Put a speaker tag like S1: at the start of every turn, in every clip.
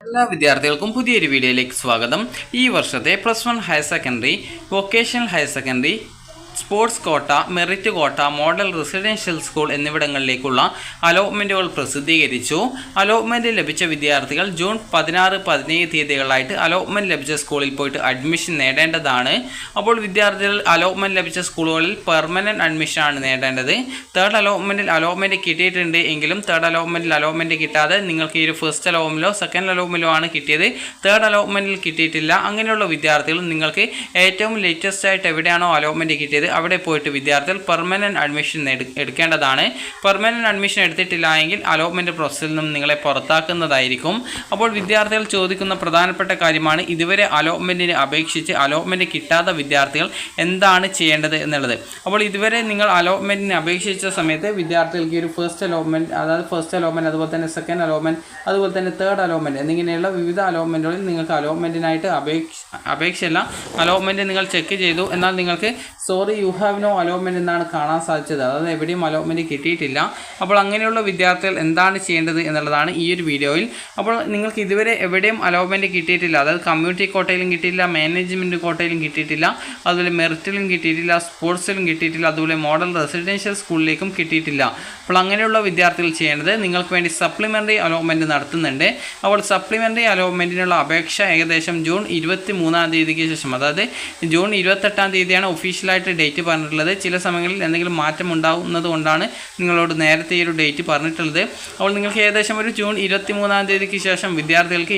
S1: എല്ലാ വിദ്യാർത്ഥികൾക്കും പുതിയൊരു വീഡിയോയിലേക്ക് സ്വാഗതം. ഈ വർഷത്തെ +1 higher secondary, vocational higher secondary, sports quota, merit കോട്ട, മോഡൽ റെസിഡൻഷ്യൽ സ്കൂൾ എന്നിവിടങ്ങളിലേക്കുള്ള അലോട്ട്മെൻറ്റുകൾ പ്രസിദ്ധീകരിച്ചു. അലോട്ട്മെൻറ്റ് ലഭിച്ച വിദ്യാർത്ഥികൾ ജൂൺ 16, 17 തീയതികളായിട്ട് അലോട്ട്മെൻറ്റ് ലഭിച്ച സ്കൂളിൽ പോയിട്ട് അഡ്മിഷൻ നേടേണ്ടതാണ്. അപ്പോൾ വിദ്യാർത്ഥികൾ അലോട്ട്മെൻറ്റ് ലഭിച്ച സ്കൂളുകളിൽ പെർമനൻറ്റ് അഡ്മിഷനാണ് നേടേണ്ടത്. തേർഡ് അലോട്ട്മെൻറ്റിൽ അലോട്ട്മെൻറ്റ് കിട്ടിയിട്ടുണ്ട് എങ്കിലും തേർഡ് അലോട്ട്മെൻറ്റിൽ അലോട്ട്മെൻറ്റ് കിട്ടാതെ നിങ്ങൾക്ക് ഈ ഒരു ഫസ്റ്റ് അലോട്ട്മെൻറ്റിലോ സെക്കൻഡ് അലോട്ട്മെൻറ്റിലോ ആണ് കിട്ടിയത്, തേർഡ് അലോട്ട്മെൻറ്റിൽ കിട്ടിയിട്ടില്ല. അങ്ങനെയുള്ള വിദ്യാർത്ഥികൾ നിങ്ങൾക്ക് ഏറ്റവും ലേറ്റസ്റ്റ് ആയിട്ട് എവിടെയാണോ അലോട്ട്മെൻറ്റ് കിട്ടിയത് അവിടെ പോയിട്ട് വിദ്യാർത്ഥികൾ പെർമനൻറ്റ് അഡ്മിഷൻ എടുക്കേണ്ടതാണ്. പെർമനൻറ്റ് അഡ്മിഷൻ എടുത്തിട്ടില്ല എങ്കിൽ അലോട്ട്മെൻറ്റ് പ്രോസസ്സിൽ നിന്നും നിങ്ങളെ പുറത്താക്കുന്നതായിരിക്കും. അപ്പോൾ വിദ്യാർത്ഥികൾ ചോദിക്കുന്ന പ്രധാനപ്പെട്ട കാര്യമാണ്, ഇതുവരെ അലോട്ട്മെൻറ്റിന് അപേക്ഷിച്ച് അലോട്ട്മെൻറ്റ് കിട്ടാത്ത വിദ്യാർത്ഥികൾ എന്താണ് ചെയ്യേണ്ടത് എന്നുള്ളത്. അപ്പോൾ ഇതുവരെ നിങ്ങൾ അലോട്ട്മെൻറ്റിന് അപേക്ഷിച്ച സമയത്ത് വിദ്യാർത്ഥികൾക്ക് ഒരു ഫസ്റ്റ് അലോട്ട്മെൻറ്റ്, അതായത് ഫസ്റ്റ് അലോട്ട്മെൻറ്റ്, അതുപോലെ തന്നെ സെക്കൻഡ് അലോട്ട്മെൻറ്റ്, അതുപോലെ തന്നെ തേർഡ് അലോട്ട്മെൻറ്റ് എന്നിങ്ങനെയുള്ള വിവിധ അലോട്ട്മെൻറ്റുകളിൽ നിങ്ങൾക്ക് അലോട്ട്മെൻറ്റിനായിട്ട് അപേക്ഷയല്ല അലോട്ട്മെൻറ്റ് നിങ്ങൾ ചെക്ക് ചെയ്തു, എന്നാൽ നിങ്ങൾക്ക് യു ഹാവ് നോ അലോട്ട്മെൻറ്റ് എന്നാണ് കാണാൻ സാധിച്ചത്. അതായത് എവിടെയും അലോട്ട്മെൻറ്റ് കിട്ടിയിട്ടില്ല. അപ്പോൾ അങ്ങനെയുള്ള വിദ്യാർത്ഥികൾ എന്താണ് ചെയ്യേണ്ടത് എന്നുള്ളതാണ് ഈ ഒരു വീഡിയോയിൽ. അപ്പോൾ നിങ്ങൾക്ക് ഇതുവരെ എവിടെയും അലോട്ട്മെൻറ്റ് കിട്ടിയിട്ടില്ല, അതായത് കമ്മ്യൂണിറ്റി കോട്ടയിലും കിട്ടിയില്ല, മാനേജ്മെൻറ്റ് കോട്ടയിലും കിട്ടിയിട്ടില്ല, അതുപോലെ മെറിറ്റിലും കിട്ടിയിട്ടില്ല, സ്പോർട്സിലും കിട്ടിയിട്ടില്ല, അതുപോലെ മോഡൽ റെസിഡൻഷ്യൽ സ്കൂളിലേക്കും കിട്ടിയിട്ടില്ല. അപ്പോൾ അങ്ങനെയുള്ള വിദ്യാർത്ഥികൾ ചെയ്യേണ്ടത്, നിങ്ങൾക്ക് വേണ്ടി സപ്ലിമെൻ്ററി അലോട്ട്മെൻറ്റ് നടത്തുന്നുണ്ട്. അപ്പോൾ സപ്ലിമെൻ്ററി അലോട്ട്മെൻറ്റിനുള്ള അപേക്ഷ ഏകദേശം ജൂൺ 23 തീയതിക്ക് ശേഷം, അതായത് ജൂൺ 28 തീയതിയാണ് ഒഫീഷ്യലായിട്ട് ഡേറ്റ് പറഞ്ഞിട്ടുള്ളത്. ചില സമയങ്ങളിൽ എന്തെങ്കിലും മാറ്റം ഉണ്ടാകുന്നത് കൊണ്ടാണ് നിങ്ങളോട് നേരത്തെ ഈ ഒരു ഡേറ്റ് പറഞ്ഞിട്ടുള്ളത്. അപ്പോൾ നിങ്ങൾക്ക് ഏകദേശം ഒരു ജൂൺ 23 തീയതിക്ക് ശേഷം വിദ്യാർത്ഥികൾക്ക്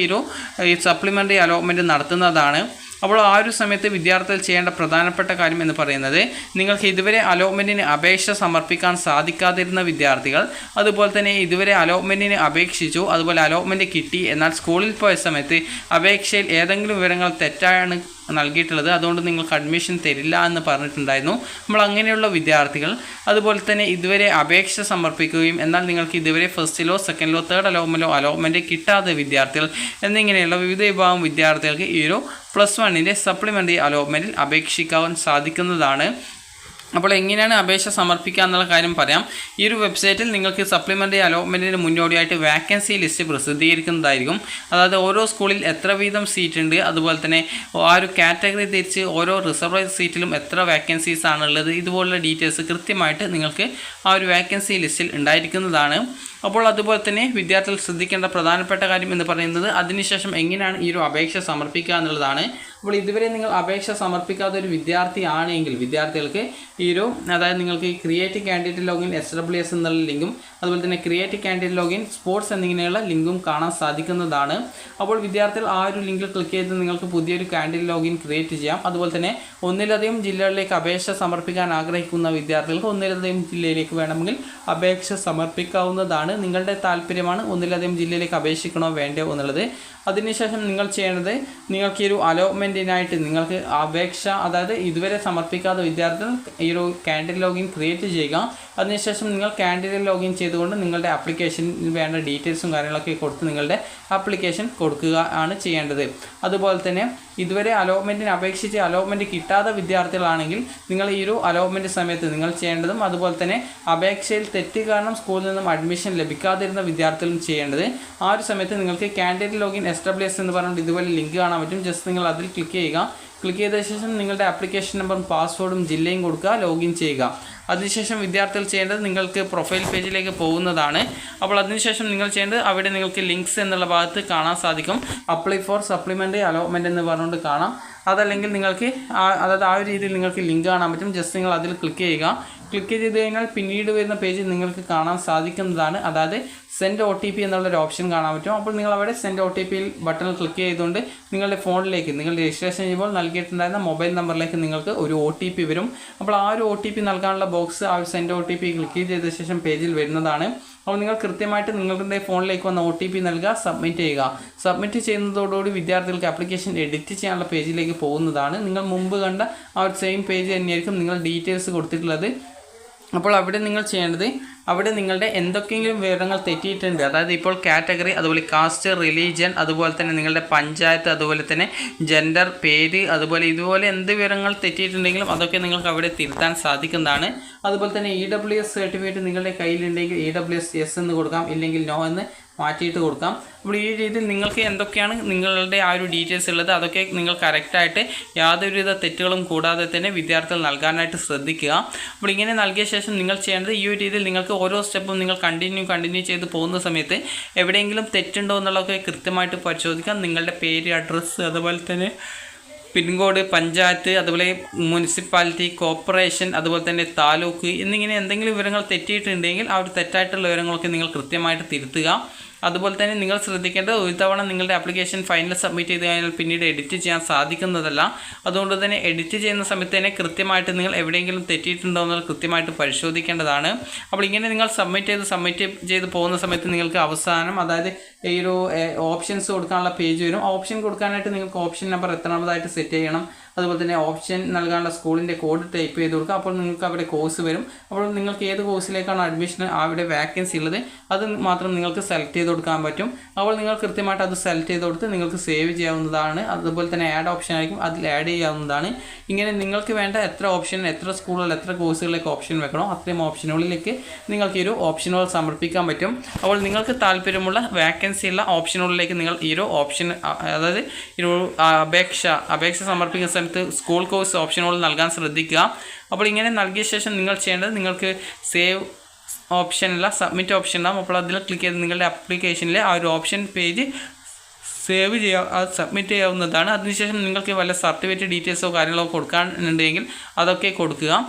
S1: ഈ സപ്ലിമെൻ്ററി അലോട്ട്മെൻറ്റ് നടത്തുന്നതാണ്. അപ്പോൾ ആ ഒരു സമയത്ത് വിദ്യാർത്ഥികൾ ചെയ്യേണ്ട പ്രധാനപ്പെട്ട കാര്യം എന്ന് പറയുന്നത്, നിങ്ങൾക്ക് ഇതുവരെ അലോട്ട്മെൻറ്റിന് അപേക്ഷ സമർപ്പിക്കാൻ സാധിക്കാതിരുന്ന വിദ്യാർത്ഥികൾ, അതുപോലെ തന്നെ ഇതുവരെ അലോട്ട്മെൻറ്റിന് അപേക്ഷിച്ചു, അതുപോലെ അലോട്ട്മെൻറ്റ് കിട്ടി, എന്നാൽ സ്കൂളിൽ പോയ സമയത്ത് അപേക്ഷയിൽ ഏതെങ്കിലും വിവരങ്ങൾ തെറ്റായാണ് നൽകിയിട്ടുള്ളത്, അതുകൊണ്ട് നിങ്ങൾക്ക് അഡ്മിഷൻ തരില്ല എന്ന് പറഞ്ഞിട്ടുണ്ടായിരുന്നു. നമ്മൾ അങ്ങനെയുള്ള വിദ്യാർത്ഥികൾ, അതുപോലെ തന്നെ ഇതുവരെ അപേക്ഷ സമർപ്പിക്കുകയും എന്നാൽ നിങ്ങൾക്ക് ഇതുവരെ ഫസ്റ്റിലോ സെക്കൻഡിലോ തേർഡ് അലോട്ട്മെൻറ്റ് കിട്ടാത്ത വിദ്യാർത്ഥികൾ എന്നിങ്ങനെയുള്ള വിവിധ വിഭാഗം വിദ്യാർത്ഥികൾക്ക് ഈ ഒരു +1 സപ്ലിമെൻ്ററി അലോട്ട്മെൻറ്റിൽ അപേക്ഷിക്കാൻ സാധിക്കുന്നതാണ്. അപ്പോൾ എങ്ങനെയാണ് അപേക്ഷ സമർപ്പിക്കുക എന്നുള്ള കാര്യം പറയാം. ഈ ഒരു വെബ്സൈറ്റിൽ നിങ്ങൾക്ക് സപ്ലിമെൻ്ററി അലോട്ട്മെൻറ്റിന് മുന്നോടിയായിട്ട് വാക്കൻസി ലിസ്റ്റ് പ്രസിദ്ധീകരിക്കുന്നതായിരിക്കും. അതായത് ഓരോ സ്കൂളിൽ എത്ര വീതം സീറ്റ് ഉണ്ട്, അതുപോലെ തന്നെ ആ ഒരു കാറ്റഗറി തിരിച്ച് ഓരോ റിസർവ്ഡ് സീറ്റിലും എത്ര വാക്കൻസീസ് ആണുള്ളത്, ഇതുപോലുള്ള ഡീറ്റെയിൽസ് കൃത്യമായിട്ട് നിങ്ങൾക്ക് ആ ഒരു വാക്കൻസി ലിസ്റ്റിൽ ഉണ്ടായിരിക്കുന്നതാണ്. അപ്പോൾ അതുപോലെ തന്നെ വിദ്യാർത്ഥികൾ ശ്രദ്ധിക്കേണ്ട പ്രധാനപ്പെട്ട കാര്യം എന്ന് പറയുന്നത്, അതിനുശേഷം എങ്ങനെയാണ് ഈ ഒരു അപേക്ഷ സമർപ്പിക്കുക എന്നുള്ളതാണ്. അപ്പോൾ ഇതുവരെ നിങ്ങൾ അപേക്ഷ സമർപ്പിക്കാത്ത ഒരു വിദ്യാർത്ഥി ആണെങ്കിൽ വിദ്യാർത്ഥികൾക്ക് അതായത് നിങ്ങൾക്ക് ക്രിയേറ്റ് കാൻഡിഡേറ്റ് ലോഗിൻ SWS എന്നുള്ള ലിങ്കും, അതുപോലെ തന്നെ ക്രിയേറ്റ് കാൻഡിഡേറ്റ് ലോഗിൻ സ്പോർട്സ് എന്നിങ്ങനെയുള്ള ലിങ്കും കാണാൻ സാധിക്കുന്നതാണ്. അപ്പോൾ വിദ്യാർത്ഥികൾ ആ ഒരു ലിങ്കിൽ ക്ലിക്ക് ചെയ്ത് നിങ്ങൾക്ക് പുതിയൊരു കാൻഡിഡേറ്റ് ലോഗിൻ ക്രിയേറ്റ് ചെയ്യാം. അതുപോലെ തന്നെ ഒന്നിലധികം ജില്ലകളിലേക്ക് അപേക്ഷ സമർപ്പിക്കാൻ ആഗ്രഹിക്കുന്ന വിദ്യാർത്ഥികൾക്ക് ഒന്നിലധികം ജില്ലയിലേക്ക് വേണമെങ്കിൽ അപേക്ഷ സമർപ്പിക്കാവുന്നതാണ്. നിങ്ങളുടെ താല്പര്യമാണ് ഒന്നിലധികം ജില്ലയിലേക്ക് അപേക്ഷിക്കണോ വേണ്ടയോ എന്നുള്ളത്. അതിനുശേഷം നിങ്ങൾ ചെയ്യേണ്ടത്, നിങ്ങൾക്ക് ഈ ഒരു അലോട്ട്മെൻറ്റിനായിട്ട് നിങ്ങൾക്ക് അപേക്ഷ, അതായത് ഇതുവരെ സമർപ്പിക്കാത്ത വിദ്യാർത്ഥികൾ ഈ ഒരു കാൻഡിഡേറ്റ് ലോഗിൻ ക്രിയേറ്റ് ചെയ്യുക. അതിനുശേഷം നിങ്ങൾ കാൻഡിഡേറ്റ് ലോഗിൻ ചെയ്തുകൊണ്ട് നിങ്ങളുടെ ആപ്ലിക്കേഷനിൽ വേണ്ട ഡീറ്റെയിൽസും കാര്യങ്ങളൊക്കെ കൊടുത്ത് നിങ്ങളുടെ ആപ്ലിക്കേഷൻ കൊടുക്കുക ആണ് ചെയ്യേണ്ടത്. അതുപോലെ തന്നെ ഇതുവരെ അലോട്ട്മെൻറ്റിന് അപേക്ഷിച്ച് അലോട്ട്മെൻറ്റ് കിട്ടാത്ത വിദ്യാർത്ഥികളാണെങ്കിൽ നിങ്ങൾ ഈ ഒരു അലോട്ട്മെൻറ്റ് സമയത്ത് നിങ്ങൾ ചെയ്യേണ്ടതും, അതുപോലെ തന്നെ അപേക്ഷയിൽ തെറ്റ് കാരണം സ്കൂളിൽ നിന്നും അഡ്മിഷൻ ലഭിക്കാതിരുന്ന വിദ്യാർത്ഥികളും ചെയ്യേണ്ടത്, ആ ഒരു സമയത്ത് നിങ്ങൾക്ക് കാൻഡിഡേറ്റ് ലോഗിൻ SWS എന്ന് പറഞ്ഞിട്ട് ഇതുപോലെ ലിങ്ക് കാണാൻ പറ്റും. ജസ്റ്റ് നിങ്ങൾ അതിൽ ക്ലിക്ക് ചെയ്യുക. ക്ലിക്ക് ചെയ്ത ശേഷം നിങ്ങളുടെ ആപ്ലിക്കേഷൻ നമ്പറും പാസ്വേഡും ജില്ലയും കൊടുക്കുക, ലോഗിൻ ചെയ്യുക. അതിനുശേഷം വിദ്യാർത്ഥികൾ ചെയ്യേണ്ടത്, നിങ്ങൾക്ക് പ്രൊഫൈൽ പേജിലേക്ക് പോകുന്നതാണ്. അപ്പോൾ അതിനുശേഷം നിങ്ങൾ ചെയ്യേണ്ടത്, അവിടെ നിങ്ങൾക്ക് ലിങ്ക്സ് എന്നുള്ള ഭാഗത്ത് കാണാൻ സാധിക്കും. അപ്ലൈ ഫോർ സപ്ലിമെൻ്ററി അലോട്ട്മെൻറ്റ് എന്ന് പറഞ്ഞുകൊണ്ട് കാണാം. അതല്ലെങ്കിൽ നിങ്ങൾക്ക് അതായത് ആ ഒരു രീതിയിൽ നിങ്ങൾക്ക് ലിങ്ക് കാണാൻ പറ്റും. ജസ്റ്റ് നിങ്ങൾ അതിൽ ക്ലിക്ക് ചെയ്യുക. ക്ലിക്ക് ചെയ്ത് കഴിഞ്ഞാൽ പിന്നീട് വരുന്ന പേജ് നിങ്ങൾക്ക് കാണാൻ സാധിക്കുന്നതാണ്. അതായത് സെൻഡ് OTP എന്നുള്ളൊരു ഓപ്ഷൻ കാണാൻ പറ്റും. അപ്പോൾ നിങ്ങൾ അവിടെ സെൻഡ് OTP ബട്ടണിൽ ക്ലിക്ക് ചെയ്തുകൊണ്ട് നിങ്ങളുടെ ഫോണിലേക്ക് നിങ്ങൾ രജിസ്ട്രേഷൻ ചെയ്യുമ്പോൾ നൽകിയിട്ടുണ്ടായിരുന്ന മൊബൈൽ നമ്പറിലേക്ക് നിങ്ങൾക്ക് ഒരു OTP വരും. അപ്പോൾ ആ ഒരു OTP നൽകാനുള്ള ബോക്സ് ആ ഒരു സെൻഡ് OTP ക്ലിക്ക് ചെയ്ത ശേഷം പേജിൽ വരുന്നതാണ്. അപ്പോൾ നിങ്ങൾ കൃത്യമായിട്ട് നിങ്ങളുടെ ഫോണിലേക്ക് വന്ന OTP നൽകുക, സബ്മിറ്റ് ചെയ്യുക. സബ്മിറ്റ് ചെയ്യുന്നതോടുകൂടി വിദ്യാർത്ഥികൾക്ക് ആപ്ലിക്കേഷൻ എഡിറ്റ് ചെയ്യാനുള്ള പേജിലേക്ക് പോകുന്നതാണ്. നിങ്ങൾ മുമ്പ് കണ്ട ആ ഒരു സെയിം പേജ് തന്നെയായിരിക്കും നിങ്ങൾ ഡീറ്റെയിൽസ് കൊടുത്തിട്ടുള്ളത്. അപ്പോൾ അവിടെ നിങ്ങൾ ചെയ്യേണ്ടത്, അവിടെ നിങ്ങളുടെ എന്തൊക്കെയെങ്കിലും വിവരങ്ങൾ തെറ്റിയിട്ടുണ്ട്, അതായത് ഇപ്പോൾ കാറ്റഗറി, അതുപോലെ കാസ്റ്റ്, റിലീജിയൻ, അതുപോലെ തന്നെ നിങ്ങളുടെ പഞ്ചായത്ത്, അതുപോലെ തന്നെ ജെൻഡർ, പേര്, അതുപോലെ ഇതുപോലെ എന്ത് വിവരങ്ങൾ തെറ്റിയിട്ടുണ്ടെങ്കിലും അതൊക്കെ നിങ്ങൾക്ക് അവിടെ തിരുത്താൻ സാധിക്കുന്നതാണ്. അതുപോലെ തന്നെ EWS സർട്ടിഫിക്കറ്റ് നിങ്ങളുടെ കയ്യിലുണ്ടെങ്കിൽ EWS യെസ് എന്ന് കൊടുക്കാം, ഇല്ലെങ്കിൽ നോ എന്ന് മാറ്റിയിട്ട് കൊടുക്കാം. അപ്പോൾ ഈ രീതിയിൽ നിങ്ങൾക്ക് എന്തൊക്കെയാണ് നിങ്ങളുടെ ആ ഒരു ഡീറ്റെയിൽസ് ഉള്ളത് അതൊക്കെ നിങ്ങൾ കറക്റ്റായിട്ട് യാതൊരുവിധ തെറ്റുകളും കൂടാതെ തന്നെ വിദ്യാർത്ഥികൾ നൽകാനായിട്ട് ശ്രദ്ധിക്കുക. അപ്പോൾ ഇങ്ങനെ നൽകിയ ശേഷം നിങ്ങൾ ചെയ്യേണ്ടത് ഈ ഒരു രീതിയിൽ നിങ്ങൾക്ക് ഓരോ സ്റ്റെപ്പും നിങ്ങൾ കണ്ടിന്യൂ ചെയ്ത് പോകുന്ന സമയത്ത് എവിടെയെങ്കിലും തെറ്റുണ്ടോ എന്നുള്ളതൊക്കെ കൃത്യമായിട്ട് പരിശോധിക്കാം. നിങ്ങളുടെ പേര്, അഡ്രസ്സ്, അതുപോലെ തന്നെ പിൻകോഡ്, പഞ്ചായത്ത്, അതുപോലെ മുനിസിപ്പാലിറ്റി, കോർപ്പറേഷൻ, അതുപോലെ തന്നെ താലൂക്ക് എന്നിങ്ങനെ എന്തെങ്കിലും വിവരങ്ങൾ തെറ്റിയിട്ടുണ്ടെങ്കിൽ ആ ഒരു തെറ്റായിട്ടുള്ള വിവരങ്ങളൊക്കെ നിങ്ങൾ കൃത്യമായിട്ട് തിരുത്തുക. അതുപോലെ തന്നെ നിങ്ങൾ ശ്രദ്ധിക്കേണ്ടത് ഒരു തവണ നിങ്ങളുടെ ആപ്ലിക്കേഷൻ ഫൈനൽ സബ്മിറ്റ് ചെയ്ത് കഴിഞ്ഞാൽ പിന്നീട് എഡിറ്റ് ചെയ്യാൻ സാധിക്കുന്നതല്ല. അതുകൊണ്ട് തന്നെ എഡിറ്റ് ചെയ്യുന്ന സമയത്ത് തന്നെ കൃത്യമായിട്ട് നിങ്ങൾ എവിടെയെങ്കിലും തെറ്റിയിട്ടുണ്ടോ എന്നുള്ളത് കൃത്യമായിട്ട് പരിശോധിക്കേണ്ടതാണ്. അപ്പോൾ ഇങ്ങനെ നിങ്ങൾ സബ്മിറ്റ് ചെയ്ത് പോകുന്ന സമയത്ത് നിങ്ങൾക്ക് അവസാനം അതായത് ഈ ഒരു ഓപ്ഷൻസ് കൊടുക്കാനുള്ള പേജ് വരും. ഓപ്ഷൻ കൊടുക്കാനായിട്ട് നിങ്ങൾക്ക് ഓപ്ഷൻ നമ്പർ എത്രാമതായിട്ട് സെറ്റ് ചെയ്യണം. അതുപോലെ തന്നെ ഓപ്ഷൻ നൽകാനുള്ള സ്കൂളിൻ്റെ കോഡ് ടൈപ്പ് ചെയ്ത് കൊടുക്കുക. അപ്പോൾ നിങ്ങൾക്ക് അവിടെ കോഴ്സ് വരും. അപ്പോൾ നിങ്ങൾക്ക് ഏത് കോഴ്സിലേക്കാണ് അഡ്മിഷൻ അവിടെ വാക്കൻസി ഉള്ളത് അത് മാത്രം നിങ്ങൾക്ക് സെലക്ട് ചെയ്ത് കൊടുക്കാൻ പറ്റും. അപ്പോൾ നിങ്ങൾ കൃത്യമായിട്ട് അത് സെലക്ട് ചെയ്ത് കൊടുത്ത് നിങ്ങൾക്ക് സേവ് ചെയ്യാവുന്നതാണ്. അതുപോലെ തന്നെ ആഡ് ഓപ്ഷൻ ആയിരിക്കും, അതിൽ ആഡ് ചെയ്യാവുന്നതാണ്. ഇങ്ങനെ നിങ്ങൾക്ക് വേണ്ട എത്ര ഓപ്ഷൻ, എത്ര സ്കൂളുകൾ, എത്ര കോഴ്സുകളിലേക്ക് ഓപ്ഷൻ വെക്കണോ അത്രയും ഓപ്ഷനുകളിലേക്ക് നിങ്ങൾക്ക് ഈ ഒരു ഓപ്ഷനുകൾ സമർപ്പിക്കാൻ പറ്റും. അപ്പോൾ നിങ്ങൾക്ക് താല്പര്യമുള്ള വാക്കൻസി ഉള്ള ഓപ്ഷനുകളിലേക്ക് നിങ്ങൾ ഈ ഒരു ഓപ്ഷൻ അതായത് ഈ ഒരു അപേക്ഷ സമർപ്പിക്കുന്ന സമയത്ത് സ്കൂൾ കോഴ്സ് ഓപ്ഷനുകൾ നൽകാൻ ശ്രദ്ധിക്കുക. അപ്പോൾ ഇങ്ങനെ നൽകിയ ശേഷം നിങ്ങൾ ചെയ്യേണ്ടത് നിങ്ങൾക്ക് സേവ് ഓപ്ഷനില്ല സബ്മിറ്റ് ഓപ്ഷൻ ഉണ്ടാകും. അപ്പോൾ അതിൽ ക്ലിക്ക് ചെയ്ത് നിങ്ങളുടെ ആപ്ലിക്കേഷനിലെ ആ ഒരു ഓപ്ഷൻ പേജ് സേവ് ചെയ്യുക, അത് സബ്മിറ്റ് ചെയ്യാവുന്നതാണ്. അതിനുശേഷം നിങ്ങൾക്ക് വല്ല സർട്ടിഫിക്കറ്റ് ഡീറ്റെയിൽസോ കാര്യങ്ങളോ കൊടുക്കാനുണ്ടെങ്കിൽ അതൊക്കെ കൊടുക്കുക.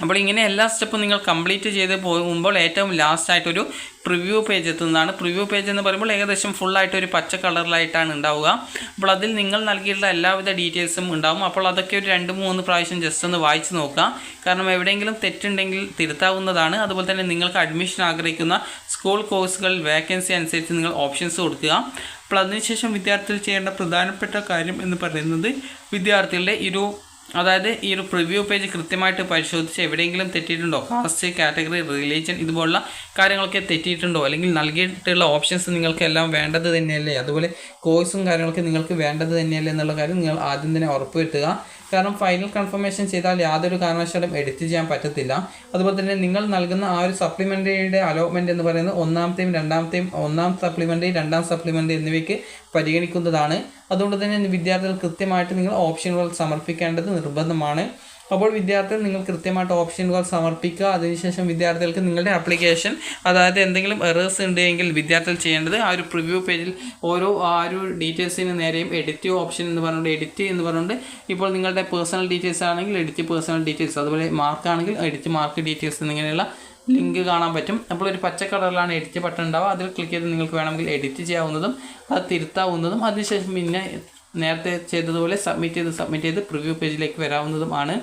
S1: അപ്പോൾ ഇങ്ങനെ എല്ലാ സ്റ്റെപ്പും നിങ്ങൾ കംപ്ലീറ്റ് ചെയ്ത് പോകുമ്പോൾ ഏറ്റവും ലാസ്റ്റായിട്ടൊരു പ്രിവ്യൂ പേജ് എത്തുന്നതാണ്. പ്രിവ്യൂ പേജ് എന്ന് പറയുമ്പോൾ ഏകദേശം ഫുള്ളായിട്ട് ഒരു പച്ച കളറിലായിട്ടാണ് ഉണ്ടാവുക. അപ്പോൾ അതിൽ നിങ്ങൾ നൽകിയിട്ടുള്ള എല്ലാവിധ ഡീറ്റെയിൽസും ഉണ്ടാവും. അപ്പോൾ അതൊക്കെ ഒരു 2-3 പ്രാവശ്യം ജസ്റ്റ് ഒന്ന് വായിച്ച് നോക്കുക. കാരണം എവിടെയെങ്കിലും തെറ്റുണ്ടെങ്കിൽ തിരുത്താവുന്നതാണ്. അതുപോലെ തന്നെ നിങ്ങൾക്ക് അഡ്മിഷൻ ആഗ്രഹിക്കുന്ന സ്കൂൾ കോഴ്സുകൾ വേക്കൻസി അനുസരിച്ച് നിങ്ങൾ ഓപ്ഷൻസ് കൊടുക്കുക. അപ്പോൾ അതിനുശേഷം വിദ്യാർത്ഥികൾ ചെയ്യേണ്ട പ്രധാനപ്പെട്ട കാര്യം എന്ന് പറയുന്നത് വിദ്യാർത്ഥികളുടെ അതായത് ഈ ഒരു പ്രിവ്യൂ പേജ് കൃത്യമായിട്ട് പരിശോധിച്ച് എവിടെയെങ്കിലും തെറ്റിയിട്ടുണ്ടോ, കാസ്റ്റ്, കാറ്റഗറി, റിലീജിയൻ ഇതുപോലുള്ള കാര്യങ്ങളൊക്കെ തെറ്റിയിട്ടുണ്ടോ, അല്ലെങ്കിൽ നൽകിയിട്ടുള്ള ഓപ്ഷൻസ് നിങ്ങൾക്ക് എല്ലാം വേണ്ടത് തന്നെയല്ലേ, അതുപോലെ കോഴ്സും കാര്യങ്ങളൊക്കെ നിങ്ങൾക്ക് വേണ്ടത് തന്നെയല്ലേ എന്നുള്ള കാര്യം നിങ്ങൾ ആദ്യം തന്നെ ഉറപ്പുവരുത്തുക. കാരണം ഫൈനൽ കൺഫർമേഷൻ ചെയ്താൽ യാതൊരു കാരണവശാലും എഡിറ്റ് ചെയ്യാൻ പറ്റത്തില്ല. അതുപോലെ തന്നെ നിങ്ങൾ നൽകുന്ന ആ ഒരു സപ്ലിമെൻ്ററിയുടെ അലോട്ട്മെൻറ്റ് എന്ന് പറയുന്നത് ഒന്നാം സപ്ലിമെൻ്ററി, രണ്ടാം സപ്ലിമെൻ്ററി എന്നിവയ്ക്ക് പരിഗണിക്കുന്നതാണ്. അതുകൊണ്ട് തന്നെ വിദ്യാർത്ഥികൾ കൃത്യമായിട്ട് നിങ്ങൾ ഓപ്ഷനുകൾ സമർപ്പിക്കേണ്ടത് നിർബന്ധമാണ്. അപ്പോൾ വിദ്യാർത്ഥികൾ നിങ്ങൾ കൃത്യമായിട്ട് ഓപ്ഷനുകൾ സമർപ്പിക്കുക. അതിനുശേഷം വിദ്യാർത്ഥികൾക്ക് നിങ്ങളുടെ ആപ്ലിക്കേഷൻ അതായത് എന്തെങ്കിലും എറേഴ്സ് ഉണ്ടെങ്കിൽ വിദ്യാർത്ഥികൾ ചെയ്യേണ്ടത് ആ ഒരു പ്രിവ്യൂ പേജിൽ ആ ഒരു ഡീറ്റെയിൽസിന് നേരെയും എഡിറ്റ് ഓപ്ഷൻ എന്ന് പറഞ്ഞുകൊണ്ട് ഇപ്പോൾ നിങ്ങളുടെ പേഴ്സണൽ ഡീറ്റെയിൽസ് ആണെങ്കിൽ എഡിറ്റ് പേഴ്സണൽ ഡീറ്റെയിൽസ്, അതുപോലെ മാർക്കാണെങ്കിൽ എഡിറ്റ് മാർക്ക് ഡീറ്റെയിൽസ് എന്നിങ്ങനെയുള്ള ലിങ്ക് കാണാൻ പറ്റും. അപ്പോൾ ഒരു പച്ച കളറിലാണ് എഡിറ്റ് ബട്ടൺ ഉണ്ടാവുക. അതിൽ ക്ലിക്ക് ചെയ്ത് നിങ്ങൾക്ക് വേണമെങ്കിൽ എഡിറ്റ് ചെയ്യാവുന്നതും അത് തിരുത്താവുന്നതും അതിനുശേഷം പിന്നെ നേരത്തെ ചെയ്തതുപോലെ സബ്മിറ്റ് ചെയ്ത് പ്രിവ്യൂ പേജിലേക്ക് വരാവുന്നതുമാണ്.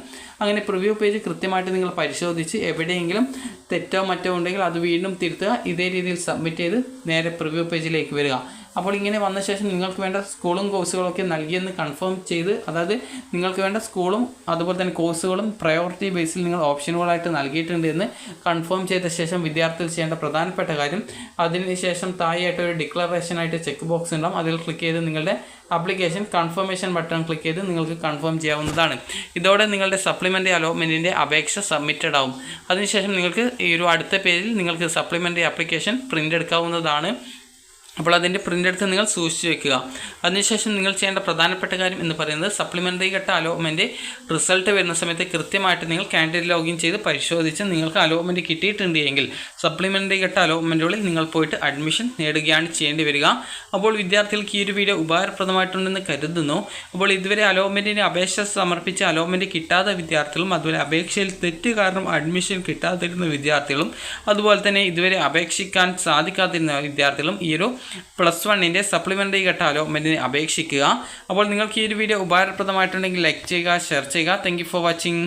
S1: അങ്ങനെ പ്രിവ്യൂ പേജ് കൃത്യമായിട്ട് നിങ്ങൾ പരിശോധിച്ച് എവിടെയെങ്കിലും തെറ്റോ മറ്റോ ഉണ്ടെങ്കിൽ അത് വീണ്ടും തിരുത്തുക. ഇതേ രീതിയിൽ സബ്മിറ്റ് ചെയ്ത് നേരെ പ്രിവ്യൂ പേജിലേക്ക് വരിക. അപ്പോൾ ഇങ്ങനെ വന്ന ശേഷം നിങ്ങൾക്ക് വേണ്ട സ്കൂളും കോഴ്സുകളൊക്കെ നൽകിയെന്ന് കൺഫേം ചെയ്ത്, അതായത് നിങ്ങൾക്ക് വേണ്ട സ്കൂളും അതുപോലെ തന്നെ കോഴ്സുകളും പ്രയോറിറ്റി ബേസിൽ നിങ്ങൾ ഓപ്ഷനുകളായിട്ട് നൽകിയിട്ടുണ്ട് എന്ന് കൺഫേം ചെയ്ത ശേഷം വിദ്യാർത്ഥികൾ ചെയ്യേണ്ട പ്രധാനപ്പെട്ട കാര്യം അതിനുശേഷം താഴെയായിട്ട് ഒരു ഡിക്ലറേഷനായിട്ട് ചെക്ക് ബോക്സ് ഉണ്ടാകും. അതിൽ ക്ലിക്ക് ചെയ്ത് നിങ്ങളുടെ ആപ്ലിക്കേഷൻ കൺഫർമേഷൻ ബട്ടൺ ക്ലിക്ക് ചെയ്ത് നിങ്ങൾക്ക് കൺഫേം ചെയ്യാവുന്നതാണ്. ഇതോടെ നിങ്ങളുടെ സപ്ലിമെൻ്ററി അലോട്ട്മെൻറ്റിൻ്റെ അപേക്ഷ സബ്മിറ്റഡ് ആവും. അതിനുശേഷം നിങ്ങൾക്ക് ഈ ഒരു അടുത്ത പേജിൽ നിങ്ങൾക്ക് സപ്ലിമെൻ്ററി ആപ്ലിക്കേഷൻ പ്രിൻ്റ് എടുക്കാവുന്നതാണ്. അപ്പോൾ അതിൻ്റെ പ്രിൻ്റ് എടുത്ത് നിങ്ങൾ സൂക്ഷിച്ച് വെക്കുക. അതിനുശേഷം നിങ്ങൾ ചെയ്യേണ്ട പ്രധാനപ്പെട്ട കാര്യം എന്ന് പറയുന്നത് സപ്ലിമെൻ്ററി ഘട്ട അലോട്ട്മെൻറ്റ് റിസൾട്ട് വരുന്ന സമയത്ത് കൃത്യമായിട്ട് നിങ്ങൾ കാൻഡിഡേറ്റ് ലോഗിൻ ചെയ്ത് പരിശോധിച്ച് നിങ്ങൾക്ക് അലോട്ട്മെൻറ്റ് കിട്ടിയിട്ടുണ്ട് എങ്കിൽ സപ്ലിമെൻ്ററി ഘട്ട അലോട്ട്മെൻറ്റുകളിൽ നിങ്ങൾ പോയിട്ട് അഡ്മിഷൻ നേടുകയാണ് ചെയ്യേണ്ടി വരിക. അപ്പോൾ വിദ്യാർത്ഥികൾക്ക് ഈ ഒരു വീഡിയോ ഉപകാരപ്രദമായിട്ടുണ്ടെന്ന് കരുതുന്നു. അപ്പോൾ ഇതുവരെ അലോട്ട്മെൻറ്റിന് അപേക്ഷ സമർപ്പിച്ച് അലോട്ട്മെൻറ്റ് കിട്ടാത്ത വിദ്യാർത്ഥികളും അതുപോലെ അപേക്ഷയിൽ തെറ്റ് കാരണം അഡ്മിഷൻ കിട്ടാതിരുന്ന വിദ്യാർത്ഥികളും അതുപോലെ തന്നെ ഇതുവരെ അപേക്ഷിക്കാൻ സാധിക്കാതിരുന്ന വിദ്യാർത്ഥികളും ഈ ഒരു +1 സപ്ലിമെൻ്ററി ഘട്ട അലോട്ട്മെൻറ്റിന് അപേക്ഷിക്കുക. അപ്പോൾ നിങ്ങൾക്ക് ഈ ഒരു വീഡിയോ ഉപകാരപ്രദമായിട്ടുണ്ടെങ്കിൽ ലൈക്ക് ചെയ്യുക, ഷെയർ ചെയ്യുക. Thank you for watching.